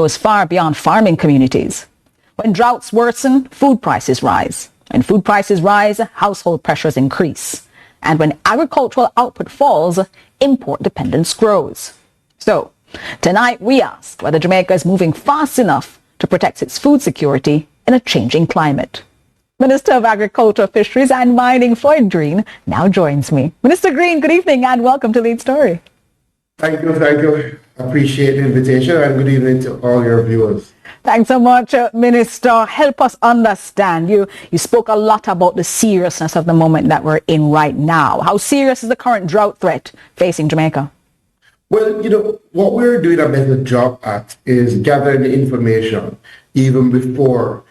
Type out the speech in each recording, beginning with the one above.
goes far beyond farming communities. When droughts worsen, food prices rise. When food prices rise, household pressures increase. And when agricultural output falls, import dependence grows. So, tonight we ask whether Jamaica is moving fast enough to protect its food security in a changing climate. Minister of Agriculture, Fisheries and Mining Floyd Green now joins me. Minister Green, good evening and welcome to Lead Story. Thank you. Appreciate the invitation and good evening to all your viewers. Thanks so much, Minister. Help us understand. You spoke a lot about the seriousness of the moment that we're in right now. How serious is the current drought threat facing Jamaica? Well, what we're doing a better job at is gathering the information even before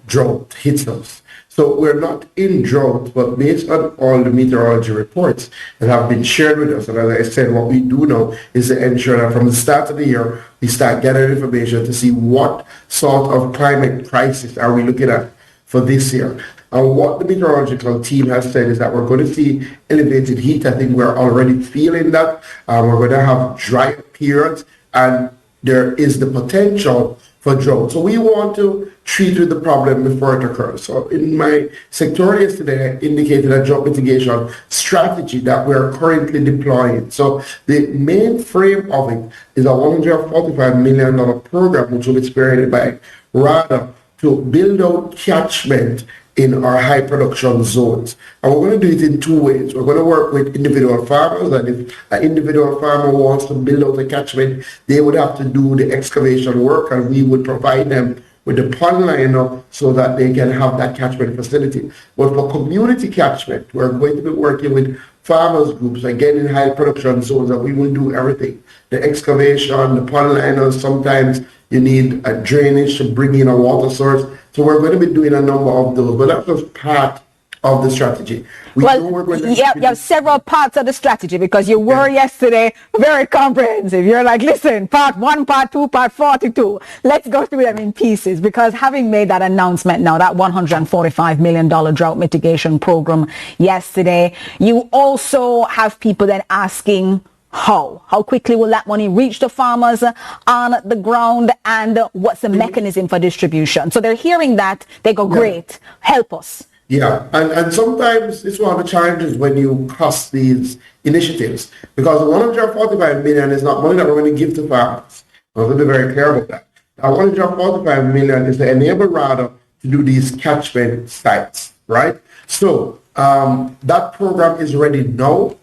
drought hits us. So we're not in drought, but based on all the meteorology reports that have been shared with us, and as I said, what we do know is to ensure that from the start of the year, we start gathering information to see what sort of climate crisis are we looking at for this year. And what the meteorological team has said is that we're going to see elevated heat. I think we're already feeling that. We're going to have dry periods, and there is the potential for drought. So we want to treat with the problem before it occurs. So in my sectorial yesterday, I indicated a drought mitigation strategy that we are currently deploying. So the main frame of it is a $145 million program, which will be spearheaded by RADA to build out catchment in our high production zones. And we're going to do it in two ways. We're going to work with individual farmers, and if an individual farmer wants to build out a catchment, they would have to do the excavation work, and we would provide them with the pond liner so that they can have that catchment facility. But for community catchment, we're going to be working with farmers groups, again in high production zones, and we will do everything. The excavation, the pond liners, sometimes you need a drainage to bring in a water source. So we're going to be doing a number of those, but that's just part of the strategy. You have several parts of the strategy because you were yesterday very comprehensive. You're like, listen, part 1, part 2, part 42. Let's go through them in pieces, because having made that announcement now, that $145 million drought mitigation program yesterday, you also have people then asking, how quickly will that money reach the farmers on the ground, and what's the mechanism for distribution? So they're hearing that, they go, great, help us. Yeah, and sometimes it's one of the challenges when you cost these initiatives, because the $145 million is not money that we're going to give to farmers. I want to be very clear about that. That $145 million is to enable RADA to do these catchment sites, right? So that program is ready now.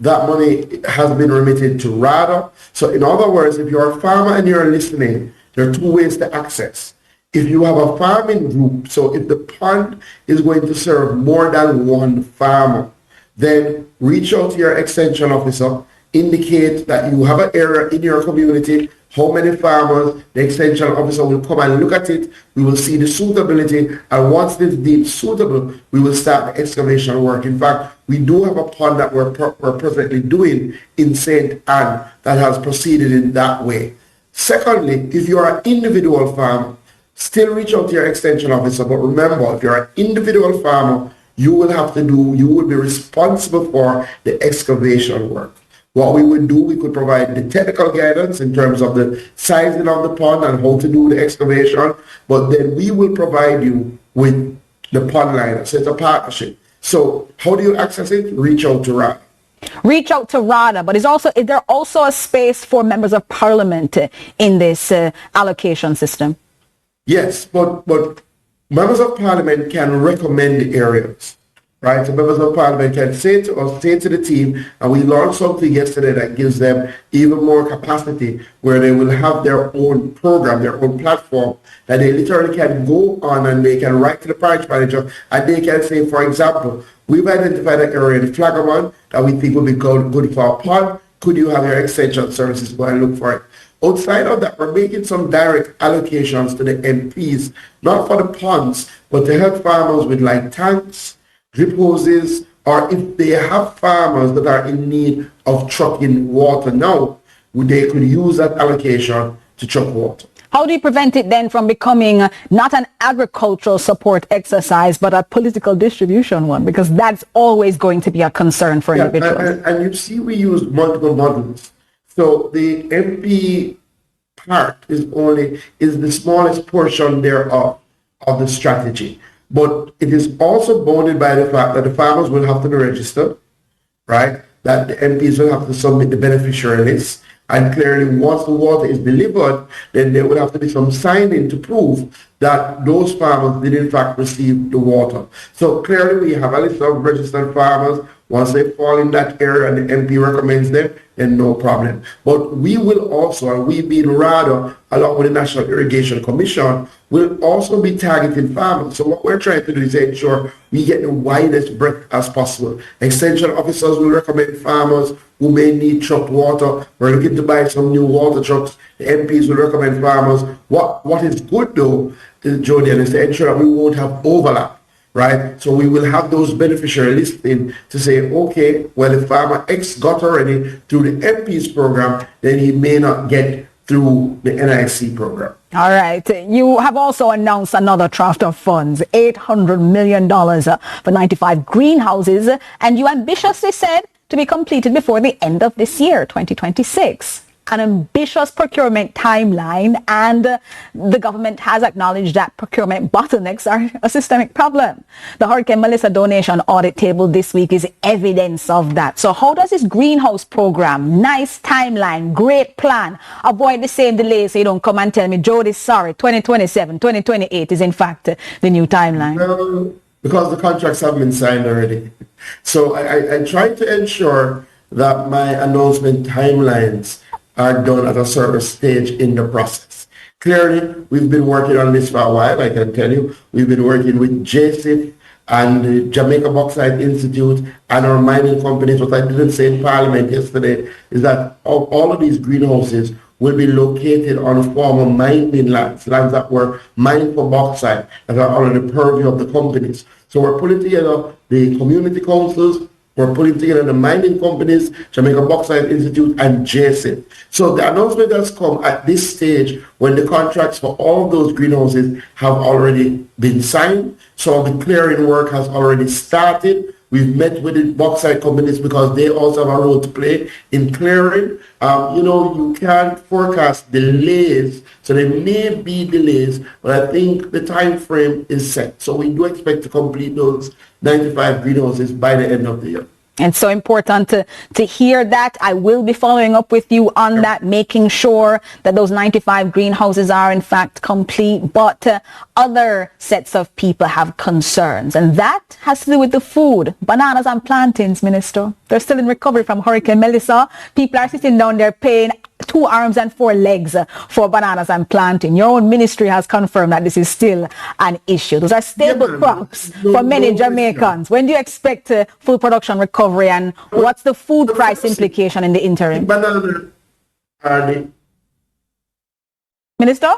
That money has been remitted to RADA. So in other words, if you're a farmer and you're listening, there are two ways to access. If you have a farming group, so if the pond is going to serve more than one farmer, then reach out to your extension officer, indicate that you have an area in your community, how many farmers, the extension officer will come and look at it, we will see the suitability, and once it's deemed suitable, we will start the excavation work. In fact, we do have a pond that we're presently doing in St. Anne that has proceeded in that way. Secondly, if you're an individual farmer, still reach out to your extension officer, but remember, if you're an individual farmer, you will be responsible for the excavation work. What we would do, we could provide the technical guidance in terms of the sizing of the pond and how to do the excavation, but then we will provide you with the pond liner. So it's a partnership. So how do you access it? Reach out to RADA. Reach out to RADA, but is there also a space for members of parliament in this allocation system? Yes, but members of parliament can recommend the areas. Right, so members of parliament can say to us, say to the team, and we launched something yesterday that gives them even more capacity, where they will have their own program, their own platform, that they literally can go on and they can write to the parish manager, and they can say, for example, we've identified an area in Flagaman that we think would be good for a pond. Could you have your extension services go and look for it? Outside of that, we're making some direct allocations to the MPs, not for the ponds, but to help farmers with like tanks, drip hoses, or if they have farmers that are in need of trucking water now, they could use that allocation to truck water. How do you prevent it then from becoming not an agricultural support exercise, but a political distribution one? Because that's always going to be a concern for individuals. And you see, we use multiple models. So the MP part is the smallest portion thereof of the strategy. But it is also bounded by the fact that the farmers will have to be registered, right? That the MPs will have to submit the beneficiary list. And clearly, once the water is delivered, then there will have to be some signing to prove that those farmers did in fact receive the water. So clearly, we have a list of registered farmers. Once they fall in that area and the MP recommends them, then no problem. But we will also, and we being RADA, along with the National Irrigation Commission, will also be targeting farmers. So what we're trying to do is ensure we get the widest breadth as possible. Extension officers will recommend farmers who may need trucked water. We're looking to buy some new water trucks. The MPs will recommend farmers. What is good though, Jodian, is to ensure that we won't have overlap. Right, so we will have those beneficiary listing to say, okay, well, if farmer X got already through the MP's program, then he may not get through the NIC program. All right. You have also announced another draft of funds, $800 million for 95 greenhouses, and you ambitiously said to be completed before the end of this year, 2026. An ambitious procurement timeline, and the government has acknowledged that procurement bottlenecks are a systemic problem. The Hurricane Melissa donation audit table this week is evidence of that. So how does this greenhouse program, nice timeline, great plan, avoid the same delays so you don't come and tell me, Jody, sorry, 2027, 2028 is in fact the new timeline? Well, because the contracts have been signed already. So I try to ensure that my announcement timelines are done at a certain stage in the process. Clearly, we've been working on this for a while, I can tell you. We've been working with JSIP and the Jamaica Bauxite Institute and our mining companies. What I didn't say in Parliament yesterday is that all of these greenhouses will be located on former mining lands that were mined for bauxite, that are under the purview of the companies. So we're putting together the community councils, we're putting together the mining companies, Jamaica Bauxite Institute, and JSIP. So the announcement has come at this stage when the contracts for all those greenhouses have already been signed. So the clearing work has already started. We've met with the bauxite companies because they also have a role to play in clearing. You can't forecast delays, so there may be delays, but I think the time frame is set. So we do expect to complete those 95 greenhouses by the end of the year. And so important to hear that. I will be following up with you on that, making sure that those 95 greenhouses are in fact complete. But other sets of people have concerns, and that has to do with the food. Bananas and plantains, Minister. They're still in recovery from Hurricane Melissa. People are sitting down there paying 2 arms and 4 legs for bananas and plantain. Your own ministry has confirmed that this is still an issue. Those are stable crops for many Jamaicans. When do you expect full production recovery, and what's the food price implication in the interim? Minister?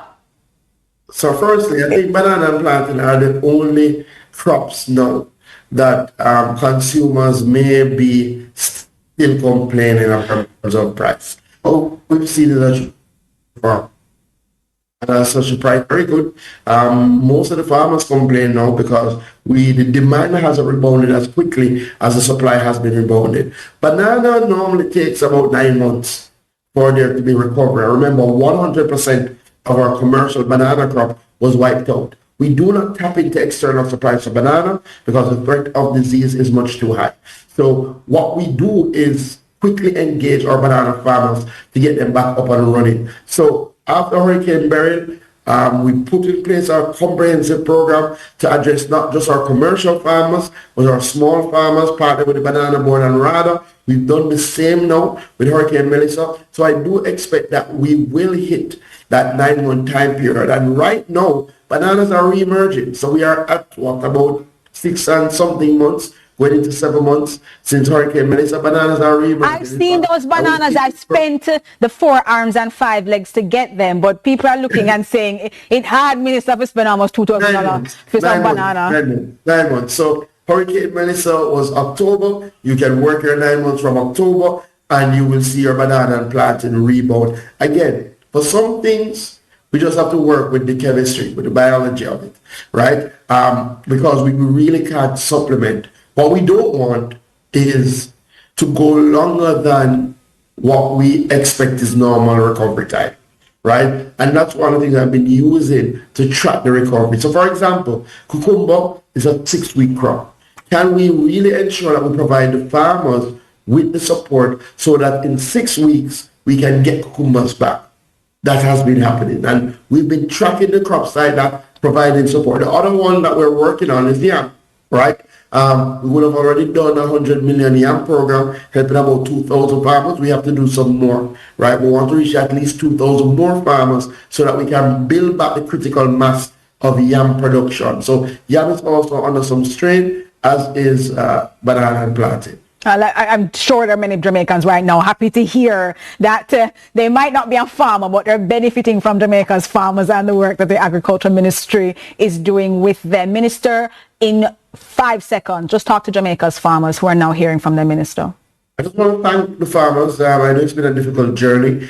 So firstly, I think banana and plantain are the only crops now that consumers may be still complaining in terms of price. Oh, we've seen it as such a price, very good. Most of the farmers complain now because the demand hasn't rebounded as quickly as the supply has been rebounded. Banana normally takes about 9 months for there to be recovery. I remember 100% of our commercial banana crop was wiped out. We do not tap into external supplies for banana because the threat of disease is much too high. So what we do is quickly engage our banana farmers to get them back up and running. So after Hurricane Beryl, we put in place our comprehensive program to address not just our commercial farmers, but our small farmers, partnered with the Banana Board and RADA. We've done the same now with Hurricane Melissa. So I do expect that we will hit that 9-month time period. And right now, bananas are re-emerging. So we are at about 6 and something months, going into 7 months since Hurricane Melissa. Bananas are re-emerging. I've seen those bananas. I've spent the 4 arms and 5 legs to get them, but people are looking and saying it hard, Minister, to spend almost $2,000 for some banana. 9 months. So Hurricane Melissa was October. You can work your 9 months from October, and you will see your banana and plantain rebound. Again, for some things, we just have to work with the chemistry, with the biology of it, right? Because we really can't supplement. What we don't want is to go longer than what we expect is normal recovery time. right? And that's one of the things I've been using to track the recovery. So for example, cucumber is a 6-week crop. Can we really ensure that we provide the farmers with the support so that in 6 weeks we can get cucumbers back? That has been happening, and we've been tracking the crops like that, providing support. The other one that we're working on is yam, right? We would have already done a 100 million yam program, helping about 2,000 farmers. We have to do some more, right? We want to reach at least 2,000 more farmers so that we can build back the critical mass of yam production. So yam is also under some strain, as is banana and plantain. I'm sure there are many Jamaicans right now happy to hear that they might not be a farmer, but they're benefiting from Jamaica's farmers and the work that the Agriculture Ministry is doing with them. Minister, in 5 seconds, just talk to Jamaica's farmers who are now hearing from their minister. I just want to thank the farmers. I know it's been a difficult journey.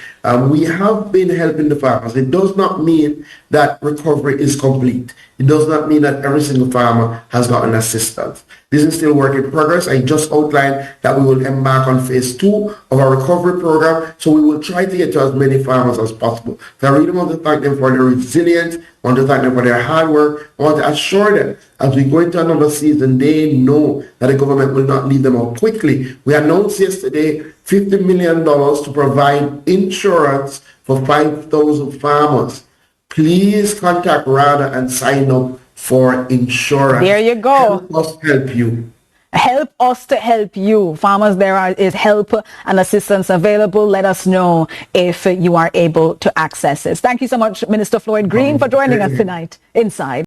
We have been helping the farmers. It does not mean that recovery is complete. It does not mean that every single farmer has gotten assistance. This is still work in progress. I just outlined that we will embark on phase 2 of our recovery program. So we will try to get to as many farmers as possible. So I really want to thank them for their resilience. I want to thank them for their hard work. I want to assure them as we go into another season, they know that the government will not leave them out quickly. We announced yesterday $50 million to provide insurance for 5,000 farmers. Please contact RADA and sign up for insurance. There you go. Help us help you. Help us to help you. Farmers, is help and assistance available. Let us know if you are able to access this. Thank you so much, Minister Floyd Green, for joining us tonight inside.